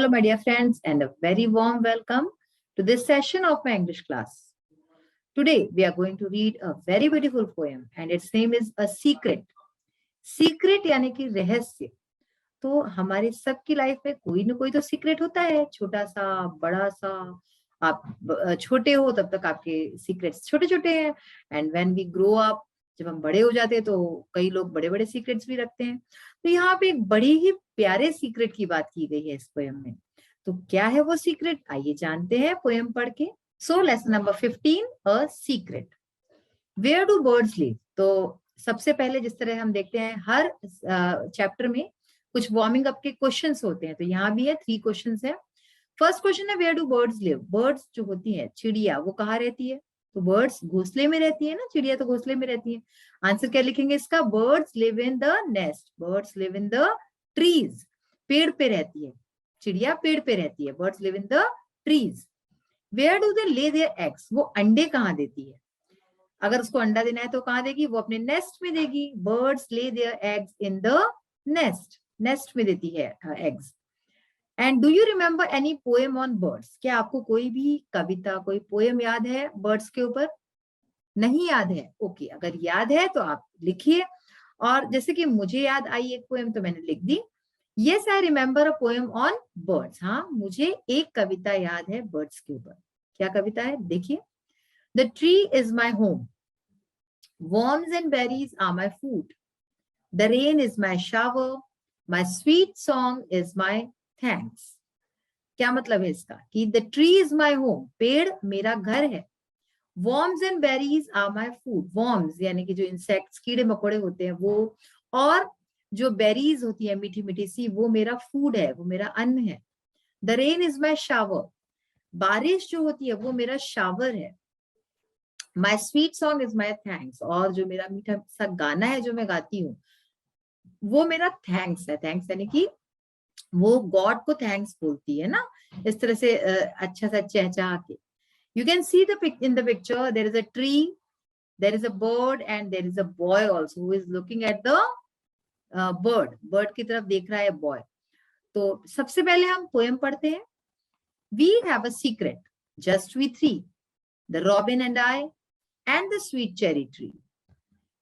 Hello, my dear friends, and a very warm welcome to this session of my English class. Today, we are going to read a very beautiful poem, and its name is A Secret. Secret यानी कि रहस्य. तो हमारे सबकी life में कोई ना कोई तो सीक्रेट होता है, छोटा सा, बड़ा सा. आप छोटे हो तब तक आपके सीक्रेट्स छोटे छोटे हैं, and when we grow up, जब हम बड़े हो जाते हैं तो कई लोग बड़े बड़े सीक्रेट्स भी रखते हैं. तो यहाँ पे एक बड़ी ही प्यारे सीक्रेट की बात की गई है इस पोएम में. तो क्या है वो सीक्रेट, आइए जानते हैं पोएम पढ़ के. So lesson number 15, a secret. Where do birds live. तो सबसे पहले जिस तरह हम देखते हैं हर चैप्टर में कुछ वार्मिंग अप के क्वेश्चंस होते हैं, तो यहाँ भी है 3 क्वेश्चंस है. फर्स्ट क्वेश्चन है where do birds live. Birds जो होती है, चिड़िया, वो कहाँ रहती है? तो बर्ड्स घोंसले में रहती है ना, चिड़िया तो घोंसले में रहती है. आंसर क्या लिखेंगे इसका? Birds live in the nest. Birds live in the trees. पेड़ पे रहती है चिड़िया, पेड़ पे रहती है. Birds live in the trees. Where do they lay their eggs. वो अंडे कहाँ देती है? अगर उसको अंडा देना है तो कहाँ देगी? वो अपने नेस्ट में देगी. बर्ड्स ले their eggs in the nest. Nest में देती है eggs. And do you remember any poem on birds. क्या आपको कोई भी कविता, कोई पोएम याद है बर्ड्स के ऊपर? नहीं याद है? ओके, अगर याद है तो आप लिखिए. और जैसे कि मुझे याद आई एक पोएम तो मैंने लिख दी. Yes, I remember a poem on birds. हाँ, मुझे एक कविता याद है बर्ड्स के ऊपर. क्या कविता है? देखिए. The tree is my home. Worms and berries are my food. The rain is my shower. My sweet song is my thanks. क्या मतलब है इसका? कि the tree is my home. पेड़ मेरा घर है. Worms and berries are my food. Worms यानी कि जो इंसेक्ट्स, कीड़े मकोड़े होते हैं वो, और जो बेरीज होती है मीठी मीठी सी, वो मेरा फूड है, वो मेरा अन्न है. The rain is my shower. बारिश जो होती है वो मेरा शावर है. My sweet song is my thanks. और जो मेरा मीठा सा गाना है जो मैं गाती हूँ वो मेरा थैंक्स है. थैंक्स यानी कि वो गॉड को थैंक्स बोलती है ना, इस तरह से अच्छा सा चहचहा के. You can see in the picture there is a tree, there is a bird and there is a boy also who is looking at the bird. Bird की तरफ देख रहा है बॉय. तो सबसे पहले हम पोएम पढ़ते हैं. We have a secret just we three, the robin and I and the sweet cherry tree.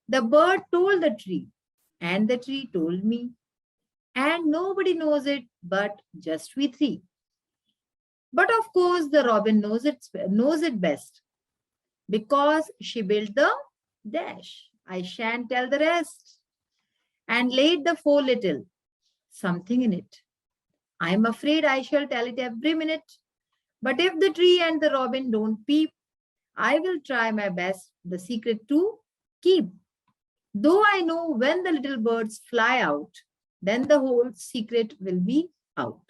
The bird told the tree, and the tree told me, and nobody knows it but just we three. But of course, the robin knows it best, because she built the dash. I shan't tell the rest, and laid the 4 little something in it. I am afraid I shall tell it every minute. But if the tree and the robin don't peep, I will try my best the secret to keep. Though I know when the little birds fly out, then the whole secret will be out.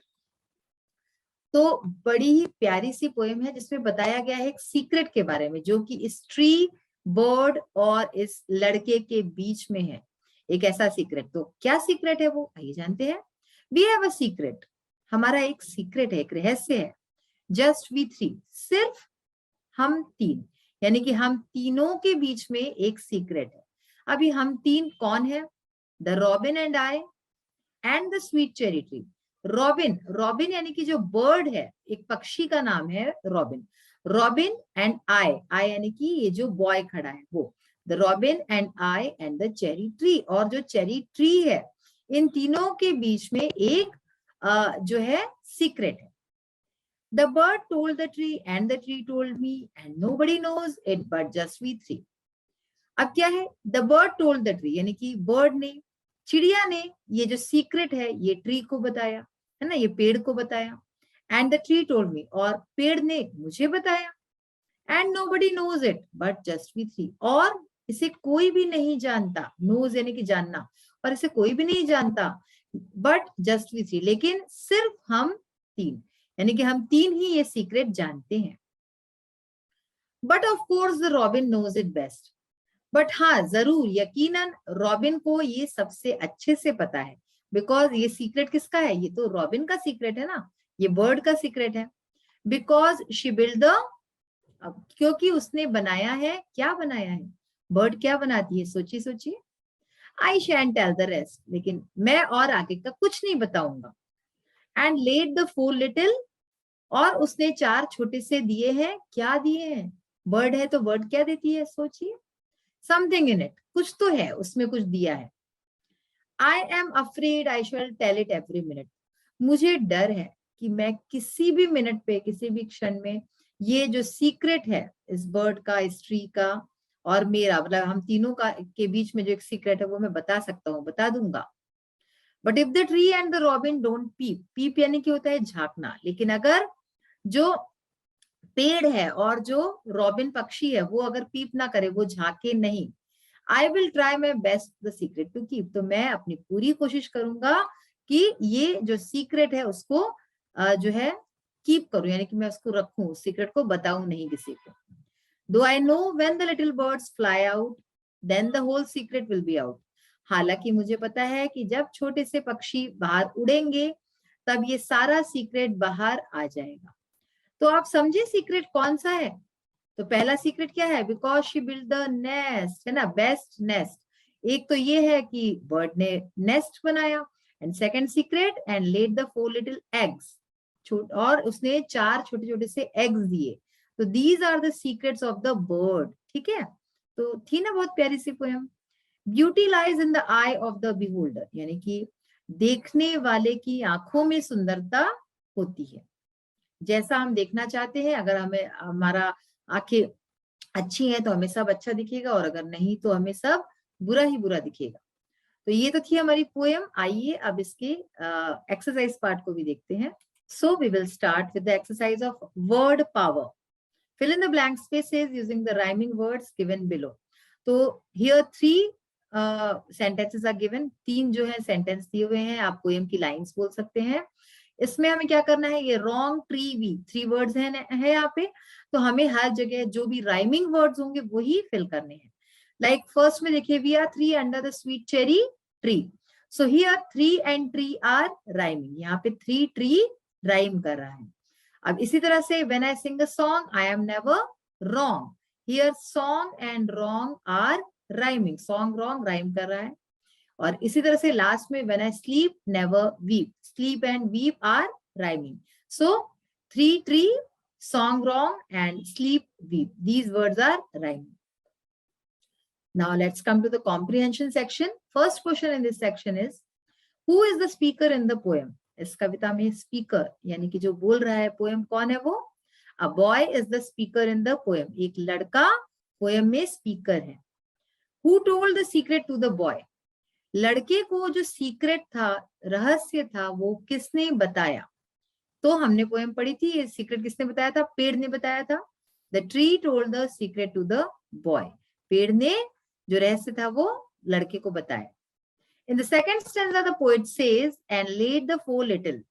तो बड़ी ही प्यारी सी poem है जिसमें बताया गया है एक सीक्रेट के बारे में, जो कि इस ट्री, बर्ड और इस लड़के के बीच में है. एक ऐसा सीक्रेट. तो क्या सीक्रेट है वो, आइए जानते हैं. We have a secret. हमारा एक सीक्रेट है, एक रहस्य है. Just we three. सिर्फ हम तीन, यानी कि हम तीनों के बीच में एक सीक्रेट है. अभी हम तीन कौन है? The robin and I and the sweet cherry tree. Robin, robin यानी कि जो बर्ड है, एक पक्षी का नाम है रॉबिन. रॉबिन एंड आई यानी कि ये जो बॉय खड़ा है वो. The robin and I and the cherry tree. और जो चेरी ट्री है, इन तीनों के बीच में एक जो है सीक्रेट है. The bird told the tree and the tree told me and nobody knows it but just we three. अब क्या है? The bird told the tree यानी कि बर्ड ने, चिड़िया ने ये जो सीक्रेट है ये ट्री को बताया, है ना, ये पेड़ को बताया. And the tree told me, और पेड़ ने मुझे बताया. And nobody knows it but just we three. और इसे कोई भी नहीं जानता. knows यानी कि जानना, और इसे कोई भी नहीं जानता. But just we three, लेकिन सिर्फ हम तीन, यानी कि हम तीन ही ये सीक्रेट जानते हैं. But of course the robin knows it best. But हाँ, जरूर, यकीनन रॉबिन को ये सबसे अच्छे से पता है. बिकॉज ये सीक्रेट किसका है? ये तो रॉबिन का सीक्रेट है ना, ये बर्ड का सीक्रेट है. बिकॉज शी बिल्ड द, क्योंकि उसने बनाया है. क्या बनाया है? बर्ड क्या बनाती है? सोचिए सोचिए. आई शैन टेल द रेस्ट. लेकिन मैं और आगे का कुछ नहीं बताऊंगा. एंड लेड द 4 लिटिल, और उसने 4 छोटे से दिए हैं। क्या दिए हैं? बर्ड है तो बर्ड क्या देती है? सोचिए, समथिंग इन इट, कुछ तो है उसमें, कुछ दिया है। I am afraid I shall tell it every minute, मुझे डर है कि मैं किसी भी मिनट पे, किसी भी क्षण में ये जो सीक्रेट है इस बर्ड का, इस ट्री का और मेरा, मतलब हम तीनों का के बीच में जो एक सीक्रेट है वो मैं बता सकता हूँ, बता दूंगा। But if the tree and the robin don't peep, peep यानी कि होता है झांकना, लेकिन अगर जो पेड़ है और जो रॉबिन पक्षी है वो अगर पीप ना करे, वो झांके नहीं, I will try my best the secret to keep, तो मैं अपनी पूरी कोशिश करूंगा कि ये जो सीक्रेट है उसको जो है कीप करूं, यानी कि मैं उसको रखूं, उस सीक्रेट को बताऊं नहीं किसी को। Though I know when the little birds fly out then the whole secret will be out, हालांकि मुझे पता है कि जब छोटे से पक्षी बाहर उड़ेंगे तब ये सारा सीक्रेट बाहर आ जाएगा। तो आप समझे सीक्रेट कौन सा है? तो पहला सीक्रेट क्या है? Because she build the nest, है ना, बेस्ट नेस्ट। एक तो ये है कि बर्ड ने नेस्ट बनाया, and second secret and lead the 4 little eggs, और उसने 4 छोटे छोटे से एग्स दिए। तो these are the secrets of the bird. ठीक है, तो थी ना बहुत प्यारी सी poem. Beauty lies in the eye of the beholder, यानी कि देखने वाले की आंखों में सुंदरता होती है। जैसा हम देखना चाहते हैं, अगर हमें हमारा आंखें अच्छी हैं तो हमें सब अच्छा दिखेगा, और अगर नहीं तो हमें सब बुरा ही बुरा दिखेगा। तो ये तो थी हमारी पोएम। आइए अब इसके एक्सरसाइज पार्ट को भी देखते हैं। So we will start with the exercise of word power. Fill in the blank spaces using the rhyming words given below. तो हियर 3 सेंटेंसेस आर गिवन, 3 जो है सेंटेंस दिए हुए हैं, आप पोएम की लाइंस बोल सकते हैं। इसमें हमें क्या करना है, ये रॉन्ग ट्री वी 3 वर्ड्स है यहाँ पे, तो हमें हर जगह जो भी राइमिंग वर्ड्स होंगे वही फिल करने हैं। लाइक फर्स्ट में देखिए, we are 3 under the sweet cherry tree, so here 3 and tree are rhyming, यहाँ पे 3 ट्री राइम कर रहा है। अब इसी तरह से when I sing a song I am never wrong, here song and wrong are rhyming, song wrong rhyme कर रहा है। और इसी तरह से लास्ट में when I sleep never weep, sleep and weep are rhyming. So 3 tree, song wrong and sleep weep, these words are rhyming. Now let's come to the comprehension section. First question in this section is, who is the speaker in the poem? इस कविता में speaker यानी कि जो बोल रहा है poem कौन है वो? A boy is the speaker in the poem, एक लड़का पोएम में स्पीकर है। Who told the secret to the boy? लड़के को जो सीक्रेट था, रहस्य था, वो किसने बताया? तो हमने पोएम पढ़ी थी, ये सीक्रेट किसने बताया था? पेड़ ने बताया था। The tree told the secret to the boy, पेड़ ने जो रहस्य था वो लड़के को बताया। In the second stanza the poet says and lead the 4 little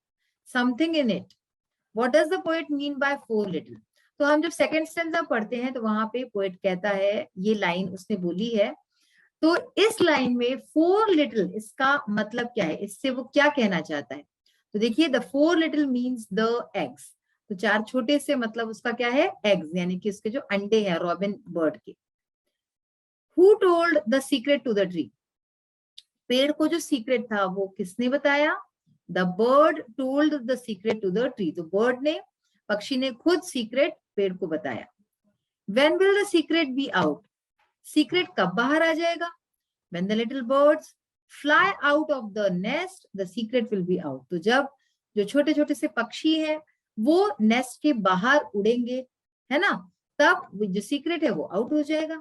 something in it, what does the poet mean by 4 little? तो हम जब सेकंड स्टैंजा पढ़ते हैं तो वहां पे पोएट कहता है, ये लाइन उसने बोली है, तो इस लाइन में 4 लिटिल इसका मतलब क्या है, इससे वो क्या कहना चाहता है? तो देखिए, the 4 little means the eggs, तो 4 छोटे से मतलब उसका क्या है? एग्स, यानी कि उसके जो अंडे हैं रॉबिन बर्ड के। Who told the secret to the tree? पेड़ को जो सीक्रेट था वो किसने बताया? The bird told the secret to the tree, तो बर्ड ने, पक्षी ने खुद सीक्रेट पेड़ को बताया। When will the secret be out? Secret कब बाहर आ जाएगा? When the little birds fly out of the nest, the secret will be out. तो जब जो छोटे छोटे से पक्षी हैं वो नेस्ट के बाहर उड़ेंगे, है ना, तब जो सीक्रेट है वो आउट हो जाएगा।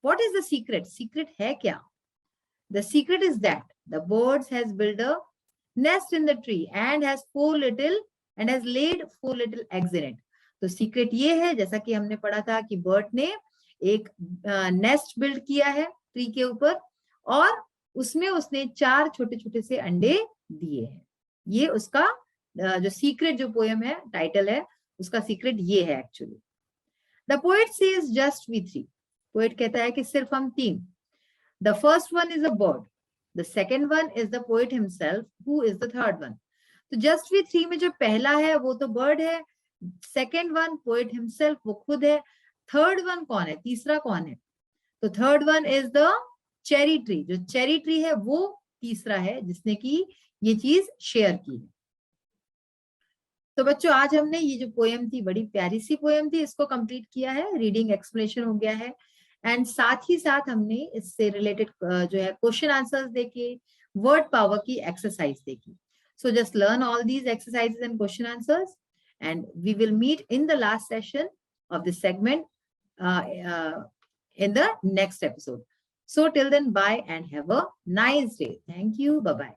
What is the secret? Secret है क्या? The secret is that the birds has built a nest in the tree and has 4 little and has laid 4 little eggs in it. तो सीक्रेट ये है, जैसा कि हमने पढ़ा था कि बर्ड ने एक नेस्ट बिल्ड किया है ट्री के ऊपर, और उसमें उसने 4 छोटे छोटे से अंडे दिए हैं। ये उसका जो सीक्रेट, जो पोएम है, टाइटल है उसका, सीक्रेट ये है actually. The poet says just we 3, poet कहता है कि सिर्फ हम 3। The first one is a bird, the second one is the poet himself, who is the third one? तो जस्ट वी 3 में जो पहला है वो तो बर्ड है, सेकेंड वन पोएट हिमसेल्फ, वो खुद है, थर्ड वन कौन है, तीसरा कौन है? तो third one is the cherry tree, जो चेरी ट्री है वो तीसरा है जिसने की ये चीज शेयर की है। तो बच्चों आज हमने ये जो पोएम थी, बड़ी प्यारी सी पोएम थी, इसको कंप्लीट किया है, रीडिंग एक्सप्लेनेशन हो गया है, एंड साथ ही साथ हमने इससे रिलेटेड जो है क्वेश्चन आंसर्स देखे, वर्ड पावर की एक्सरसाइज देखी. So just learn all these exercises and question answers, and we will meet in the last session of this segment in the next episode. So till then, bye and have a nice day. Thank you. Bye-bye.